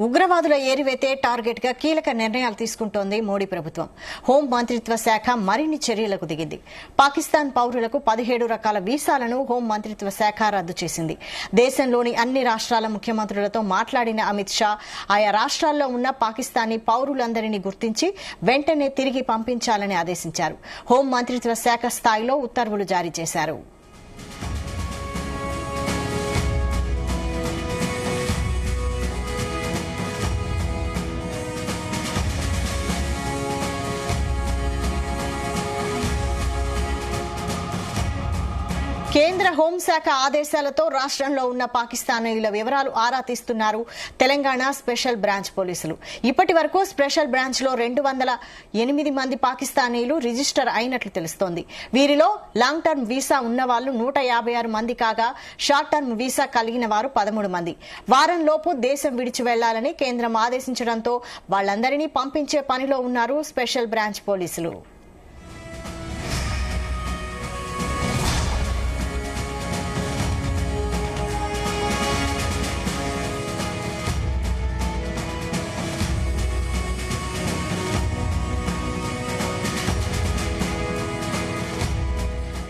ఉగ్రవాదుల ఏరివేతే టార్గెట్ గా కీలక నిర్ణయాలు తీసుకుంటోంది మోడీ ప్రభుత్వం. హోం మంత్రిత్వ శాఖ మరిన్ని చర్యలకు దిగింది. పాకిస్తాన్ పౌరులకు 17 రకాల వీసాలను హోం మంత్రిత్వ శాఖ రద్దు చేసింది. దేశంలోని అన్ని రాష్ట్రాల ముఖ్యమంత్రులతో మాట్లాడిన అమిత్ షా ఆయా రాష్ట్రాల్లో ఉన్న పాకిస్తానీ పౌరులందరినీ గుర్తించి వెంటనే తిరిగి పంపించాలని ఆదేశించారు. హోం మంత్రిత్వ శాఖ స్థాయిలో ఉత్తర్వులు జారీ చేశారు. కేంద్ర హోంశాఖ ఆదేశాలతో రాష్ట్రంలో ఉన్న పాకిస్తానీయుల వివరాలు ఆరా తీస్తున్నారు తెలంగాణ స్పెషల్ బ్రాంచ్ పోలీసులు. ఇప్పటి వరకు స్పెషల్ బ్రాంచ్ లో 208 మంది పాకిస్తానీయులు రిజిస్టర్ అయినట్లు తెలుస్తోంది. వీరిలో లాంగ్ టర్మ్ వీసా ఉన్నవాళ్లు 156 మంది కాగా షార్ట్ టర్మ్ వీసా కలిగిన వారు 13 మంది. వారంలోపు దేశం విడిచి వెళ్లాలని కేంద్రం ఆదేశించడంతో వాళ్లందరినీ పంపించే పనిలో ఉన్నారు స్పెషల్ బ్రాంచ్ పోలీసులు.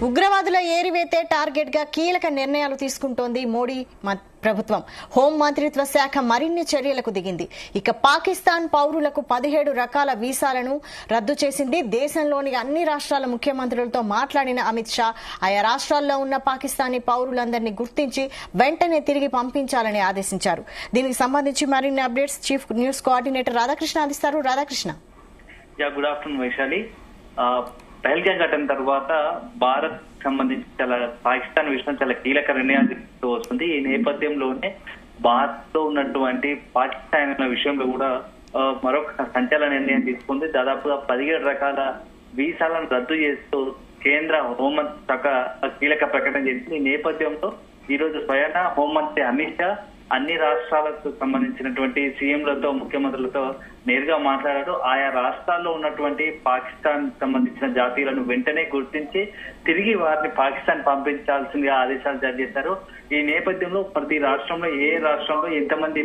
ఉగ్రవాదుల ఏరివేతే టార్గెట్ గా కీలక నిర్ణయాలు తీసుకుంటోంది మోడీ ప్రభుత్వం. హోం మంత్రిత్వ శాఖ మరిన్ని చర్యలకు దిగింది. ఇక పాకిస్తాన్ పౌరులకు 17 రకాల వీసాలను రద్దు చేసింది. దేశంలోని అన్ని రాష్ట్రాల ముఖ్యమంత్రులతో మాట్లాడిన అమిత్ షా ఆయా రాష్ట్రాల్లో ఉన్న పాకిస్తానీ పౌరులందరినీ గుర్తించి వెంటనే తిరిగి పంపించాలని ఆదేశించారు. దీనికి సంబంధించి మరిన్ని updates chief news coordinator Radhakrishna అందిస్తారు. రాధాకృష్ణ. Good afternoon Vaishali. పహల్గాం ఘటన తర్వాత భారత్ సంబంధించి పాకిస్తాన్ విషయం చాలా కీలక నిర్ణయాలు తీసుకుంటూ వస్తుంది. ఈ నేపథ్యంలోనే భారత్ లో ఉన్నటువంటి పాకిస్తాన్ విషయంలో కూడా మరొక సంచలన నిర్ణయం తీసుకుంది. దాదాపుగా 17 రకాల వీసాలను రద్దు చేస్తూ కేంద్ర హోంమంత్రి శాఖ కీలక ప్రకటన చేసింది. ఈ నేపథ్యంలో ఈ రోజు స్వయాన హోంమంత్రి అమిత్ షా అన్ని రాష్ట్రాలకు సంబంధించినటువంటి సీఎంలతో ముఖ్యమంత్రులతో నేరుగా మాట్లాడారు. ఆయా రాష్ట్రాల్లో ఉన్నటువంటి పాకిస్తాన్ సంబంధించిన జాతీయులను వెంటనే గుర్తించి తిరిగి వారిని పాకిస్తాన్ పంపించాల్సిందిగా ఆదేశాలు జారీ చేశారు. ఈ నేపథ్యంలో ప్రతి రాష్ట్రంలో ఏ రాష్ట్రంలో ఎంతమంది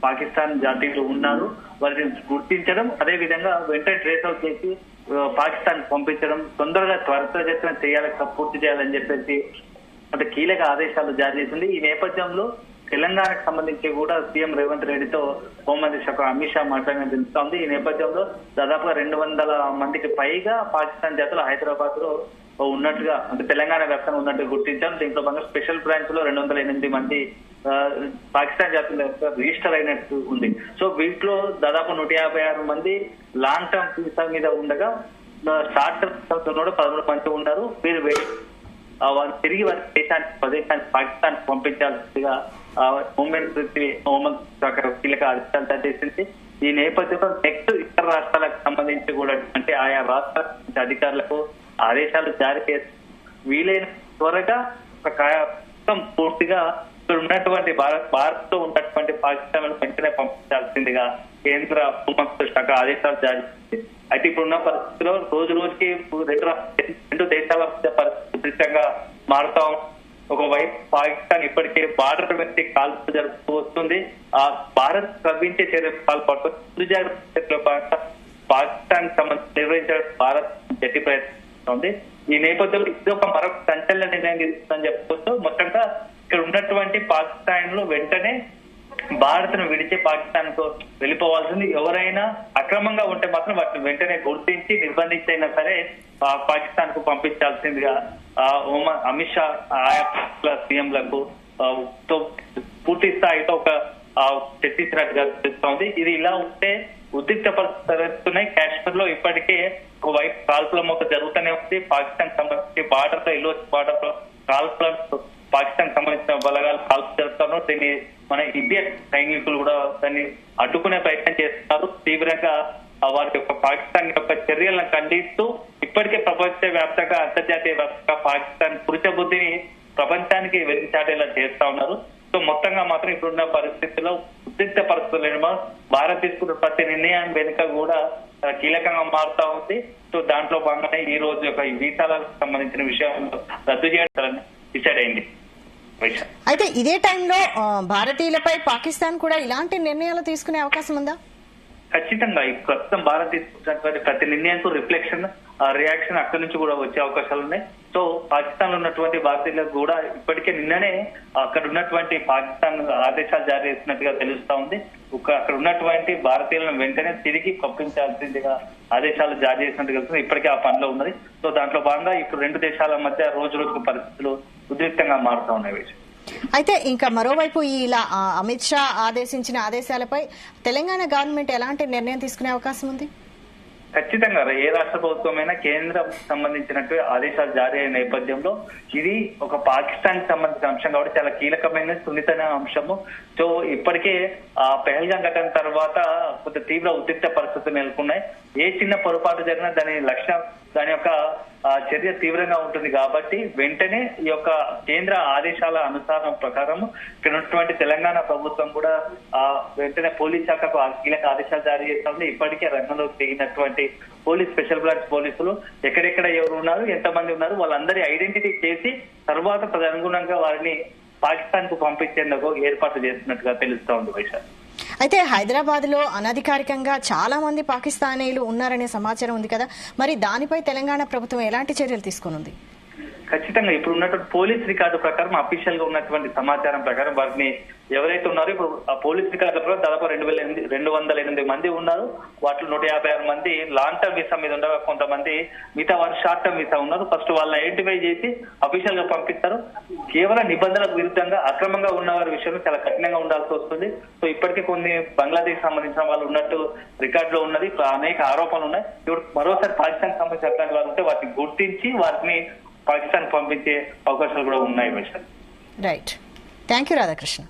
పాకిస్తాన్ జాతీయులు ఉన్నారు వారిని గుర్తించడం, అదే విధంగా వెంటనే ట్రేస్ అవుట్ చేసి పాకిస్తాన్ పంపించడం, తొందరగా త్వరితగతిన పూర్తి చేయాలని చెప్పేసి అంటే కీలక ఆదేశాలు జారీ చేసింది. ఈ నేపథ్యంలో తెలంగాణకు సంబంధించి కూడా సీఎం రేవంత్ రెడ్డితో హోంమంత్రి శాఖ అమిత్ షా మాట్లాడిన తెలుస్తోంది. ఈ నేపథ్యంలో దాదాపుగా 200 మందికి పైగా పాకిస్తాన్ జాతులు హైదరాబాద్ లో ఉన్నట్టుగా అంటే తెలంగాణ వ్యాప్తంగా ఉన్నట్టుగా గుర్తించాం. దీంట్లో భాగంగా స్పెషల్ బ్రాంచ్ లో 208 మంది పాకిస్తాన్ జాతులు రిజిస్టర్ అయినట్టు ఉంది. సో వీటిలో దాదాపు 156 మంది లాంగ్ టర్మ్ వీసా మీద ఉండగా షార్ట్ టర్మ్ కూడా 13 మంది ఉన్నారు. వీరు తిరిగి వారి ప్రదేశానికి పాకిస్తాన్ పంపించాల్సిందిగా హోంమంత్రి శాఖ కీలక ఆదేశాలు చేసింది. ఈ నేపథ్యంలో నెక్స్ట్ ఇతర రాష్ట్రాలకు సంబంధించి కూడా అంటే ఆయా రాష్ట్ర అధికారులకు ఆదేశాలు జారీ చేసి వీలైన త్వరగా పూర్తిగా ఇక్కడ ఉన్నటువంటి భారత్ లో ఉన్నటువంటి పాకిస్తాన్ వెంటనే పంపించాల్సిందిగా కేంద్ర హోంమంత్రి శాఖ ఆదేశాలు జారీ చేసింది. అయితే ఇప్పుడున్న పరిస్థితిలో రోజు రోజుకి రెండు దేశాల మధ్య పరిస్థితి మారుతా. ఒకవైపు పాకిస్తాన్ ఇప్పటికే బార్డర్ వ్యక్తి కాల్పులు జరుపుతూ వస్తుంది. ఆ భారత్ ప్రవహించే చర్యలు పాల్పడుతుంది. పాకిస్తాన్ సంబంధించి నిర్వహించడం భారత్ గట్టి ప్రయత్నిస్తుంది. ఈ నేపథ్యంలో ఇది ఒక మరొక సంచలన నిర్ణయం తీసుకుందని చెప్పుకుంటూ మొత్తంగా ఇక్కడ ఉన్నటువంటి పాకిస్తాన్ లో వెంటనే భారత్ ను విడిచి పాకిస్తాన్ కు వెళ్ళిపోవాల్సింది. ఎవరైనా అక్రమంగా ఉంటే మాత్రం వాటిని వెంటనే గుర్తించి నిర్బంధించైనా సరే పాకిస్తాన్ కు పంపించాల్సిందిగా అమిత్ షా ఆయా సీఎంలకు పూర్తి స్థాయితో ఒక చర్చించినట్టుగా తెలుస్తోంది. ఇది ఇలా ఉంటే ఉద్రిక్త పరిస్థితున్నాయి. కాశ్మీర్ లో ఇప్పటికే ఒకవైపు కాల్పుల మొక్క జరుగుతూనే ఉంది. పాకిస్తాన్ సంబంధించి బార్డర్ లో బార్డర్ లో కాల్పులను పాకిస్తాన్ సంబంధించిన బలగాలు కాల్పు జరుపుతున్నారు. దీన్ని మన ఇండియా సైనికులు కూడా దాన్ని అడ్డుకునే ప్రయత్నం చేస్తున్నారు. తీవ్రంగా వారి యొక్క పాకిస్తాన్ యొక్క చర్యలను ఖండిస్తూ ఇప్పటికే ప్రపంచ వ్యాప్తంగా అంతర్జాతీయ వ్యాప్తంగా పాకిస్తాన్ పురుష బుద్ధిని ప్రపంచానికి వెలిచాటేలా చేస్తా ఉన్నారు. సో మొత్తంగా మాత్రం ఇప్పుడున్న పరిస్థితుల్లో ఉద్రిక్త పరిస్థితుల్లో భారత్ తీసుకున్న ప్రతి నిర్ణయం వెనుక కూడా కీలకంగా మారుతా ఉంది. సో దాంట్లో భాగంగానే ఈ రోజు యొక్క వీసాలకు సంబంధించిన విషయంలో రద్దు చేయడానికి డిసైడ్ అయింది. వైశాలి. అయితే ఇదే టైంలో భారతీయులపై పాకిస్తాన్ కూడా ఇలాంటి నిర్ణయాలు తీసుకునే అవకాశం ఉందా? ఖచ్చితంగా ఈ ప్రస్తుతం భారత్ తీసుకున్నటువంటి ప్రతి నిర్ణయానికి రిఫ్లెక్షన్ రియాక్షన్ అక్కడి నుంచి కూడా వచ్చే అవకాశాలు ఉన్నాయి. సో పాకిస్తాన్ లో ఉన్నటువంటి భారతీయులకు కూడా ఇప్పటికే నిన్ననే అక్కడ ఉన్నటువంటి పాకిస్తాన్ ఆదేశాలు జారీ చేసినట్టుగా తెలుస్తా ఉంది. అక్కడ ఉన్నటువంటి భారతీయులను వెంటనే తిరిగి పంపించాల్సిందిగా ఆదేశాలు జారీ చేసినట్టు తెలుస్తుంది. ఇప్పటికే ఆ పనిలో ఉన్నది. సో దాంట్లో భాగంగా ఇప్పుడు రెండు దేశాల మధ్య రోజు రోజుకు పరిస్థితులు ఉద్రిక్తంగా మారుతా ఉన్నాయి. అయితే ఇంకా మరోవైపు ఇలా అమిత్ షా ఆదేశించిన ఆదేశాలపై తెలంగాణ గవర్నమెంట్ ఎలాంటి నిర్ణయం తీసుకునే అవకాశం ఉంది? ఖచ్చితంగా ఏ రాష్ట్ర ప్రభుత్వమైనా కేంద్రం సంబంధించినట్టు ఆదేశాలు జారీ అయిన నేపథ్యంలో ఇది ఒక పాకిస్తాన్ కి సంబంధించిన అంశం కాబట్టి చాలా కీలకమైన సున్నితమైన అంశము. సో ఇప్పటికే ఆ పెహల్గాం ఘటన తర్వాత కొంత తీవ్ర ఉద్రిక్త పరిస్థితులు నెలకొన్నాయి. ఏ చిన్న పొరపాటు జరిగినా దాని యొక్క చర్య తీవ్రంగా ఉంటుంది కాబట్టి వెంటనే ఈ యొక్క కేంద్ర ఆదేశాల అనుసారం ప్రకారం ఇక్కడ ఉన్నటువంటి తెలంగాణ ప్రభుత్వం కూడా వెంటనే పోలీస్ శాఖకు కీలక ఆదేశాలు జారీ చేస్తుంది. ఇప్పటికే రంగంలోకి దిగినటువంటి పోలీస్ స్పెషల్ బ్రాంచ్ పోలీసులు ఎక్కడెక్కడ ఎవరు ఉన్నారు, ఎంతమంది ఉన్నారు, వాళ్ళందరి ఐడెంటిటీ చేసి తర్వాత తదనుగుణంగా వారిని పాకిస్తాన్ కు పంపించేందుకు ఏర్పాటు చేస్తున్నట్టుగా తెలుస్తా ఉంది వైశాలి. అయితే హైదరాబాద్ లో అనధికారికంగా చాలా మంది పాకిస్తానీలు ఉన్నారనే సమాచారం ఉంది కదా, మరి దానిపై తెలంగాణ ప్రభుత్వం ఎలాంటి చర్యలు తీసుకునుంది? ఖచ్చితంగా ఇప్పుడు ఉన్నటువంటి పోలీస్ రికార్డు ప్రకారం అఫీషియల్ గా ఉన్నటువంటి సమాచారం ప్రకారం వారిని ఎవరైతే ఉన్నారో ఇప్పుడు ఆ పోలీస్ రికార్డు ప్రకారం దాదాపు 208 మంది ఉన్నారు. వాటిలో 156 మంది లాంగ్ టర్మ్ వీసా మీద ఉండగా కొంతమంది మిగతా వారు షార్ట్ టర్మ్ వీసా ఉన్నారు. ఫస్ట్ వాళ్ళని ఐడెంటిఫై చేసి అఫీషియల్ గా పంపిస్తారు. కేవలం నిబంధనలకు విరుద్ధంగా అక్రమంగా ఉన్న వారి విషయంలో చాలా కఠినంగా ఉండాల్సి వస్తుంది. సో ఇప్పటికే కొన్ని బంగ్లాదేశ్ సంబంధించిన వాళ్ళు ఉన్నట్టు రికార్డులో ఉన్నది. అనేక ఆరోపణలు ఉన్నాయి. ఇప్పుడు మరోసారి పాకిస్తాన్ సంబంధించిన అట్లాంటి వారు ఉంటే వాటిని గుర్తించి వారిని పాకిస్తాన్ పంపించే అవకాశాలు కూడా ఉన్నాయి. Right, thank you Radhakrishna.